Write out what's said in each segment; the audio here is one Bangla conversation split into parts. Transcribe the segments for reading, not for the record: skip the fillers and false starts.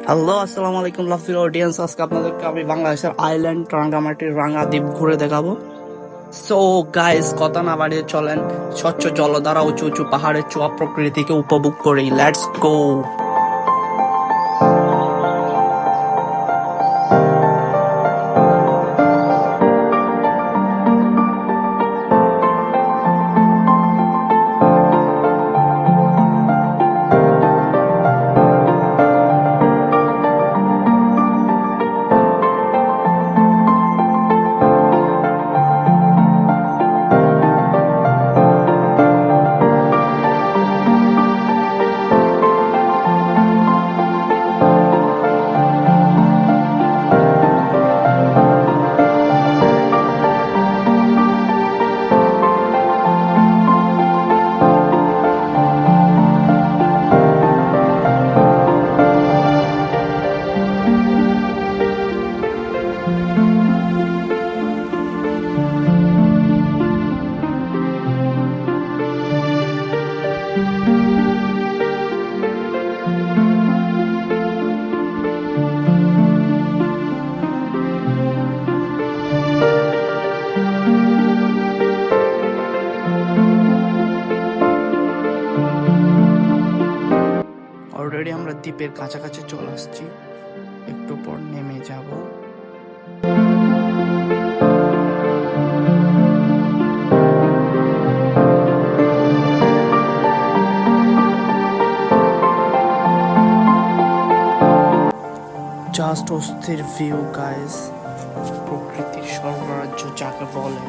হ্যালো, আসসালামু আলাইকুম লাফিল অডিয়েন্স। আজকে আপনাদেরকে আমি বাংলাদেশের আইল্যান্ড রাঙ্গামাটির রাঙ্গাদ্বীপ ঘুরে দেখাবো। সো গাইস, কথা না বাড়িয়ে চলেন স্বচ্ছ জলধারা, উঁচু উঁচু পাহাড়ের চূড়া প্রকৃতিকে উপভোগ করি। Let's go. অলরেডি আমরা দ্বীপের কাছাকাছি চলে আসছি, একটু পর নেমে যাব। জাস্ট অস্থির ভিউ গাইস, প্রকৃতির স্বর্গরাজ্য যাকে বলে।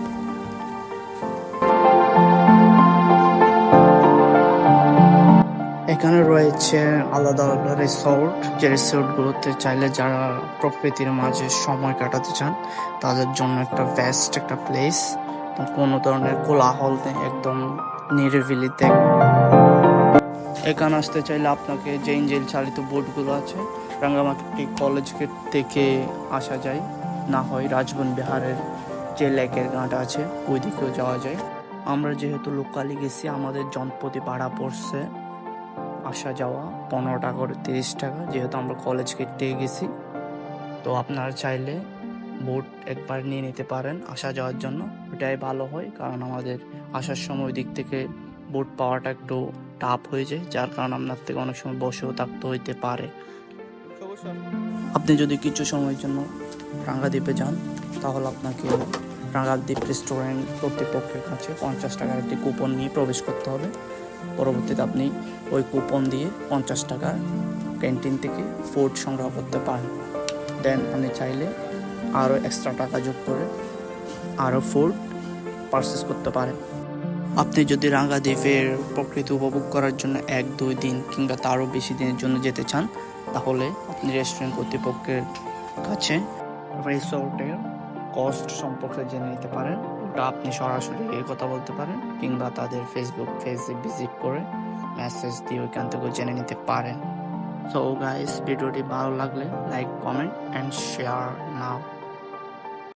এখানে রয়েছে আলাদা আলাদা রিসোর্ট, যে রিসোর্টগুলোতে চাইলে যারা প্রকৃতির মাঝে সময় কাটাতে চান তাদের জন্য একটা বেস্ট একটা প্লেস। কোনো ধরনের কোলাহল নেই, একদম নিরিবিলিতে। এখানে আসতে চাইলে আপনাকে যে ইঞ্জিন চালিত বোটগুলো আছে রাঙ্গামাটি কলেজ গেট থেকে আসা যায়, না হয় রাজবন বিহারের যে লেকের ঘাট আছে ওই দিকেও যাওয়া যায়। আমরা যেহেতু লোকালি গেছি, আমাদের জনপ্রতি ভাড়া পড়ছে আসা যাওয়া 15 টাকা করে 30 টাকা, যেহেতু আমরা কলেজ গেট থেকে গেছি। তো আপনারা চাইলে বোট একবার নিয়ে নিতে পারেন আসা যাওয়ার জন্য, ওটাই ভালো হয়। কারণ আমাদের আসার সময় ওই দিক থেকে বোট পাওয়াটা একটু টাফ হয়ে যায়, যার কারণে আপনার থেকে অনেক সময় বসেও থাকতে হইতে পারে। আপনি যদি কিছু সময়ের জন্য রাঙ্গাদ্বীপে যান তাহলে আপনাকে রাঙ্গাদ্বীপ রেস্টুরেন্ট কর্তৃপক্ষের কাছে 50 টাকার একটি কুপন নিয়ে প্রবেশ করতে হবে। পরবর্তীতে আপনি ওই কুপন দিয়ে 50 টাকার ক্যান্টিন থেকে ফুড সংগ্রহ করতে পারেন। দেন আপনি চাইলে আরও এক্সট্রা টাকা যোগ করে আরও ফুড পারচেস করতে পারেন। আপনি যদি রাঙ্গাদ্বীপের প্রকৃতি উপভোগ করার জন্য 1-2 দিন কিংবা তারও বেশি দিনের জন্য যেতে চান, তাহলে আপনি রেস্টুরেন্ট কর্তৃপক্ষের কাছে রিসোর্টের কস্ট সম্পর্কে জেনে নিতে পারেন। ওটা আপনি সরাসরি কথা বলতে পারেন কিংবা তাদের ফেসবুক পেজে ভিজিট করে মেসেজ দিয়ে ওইখান থেকে জেনে নিতে পারেন। সো গাইস, ভিডিওটি ভালো লাগলে like, comment and share now.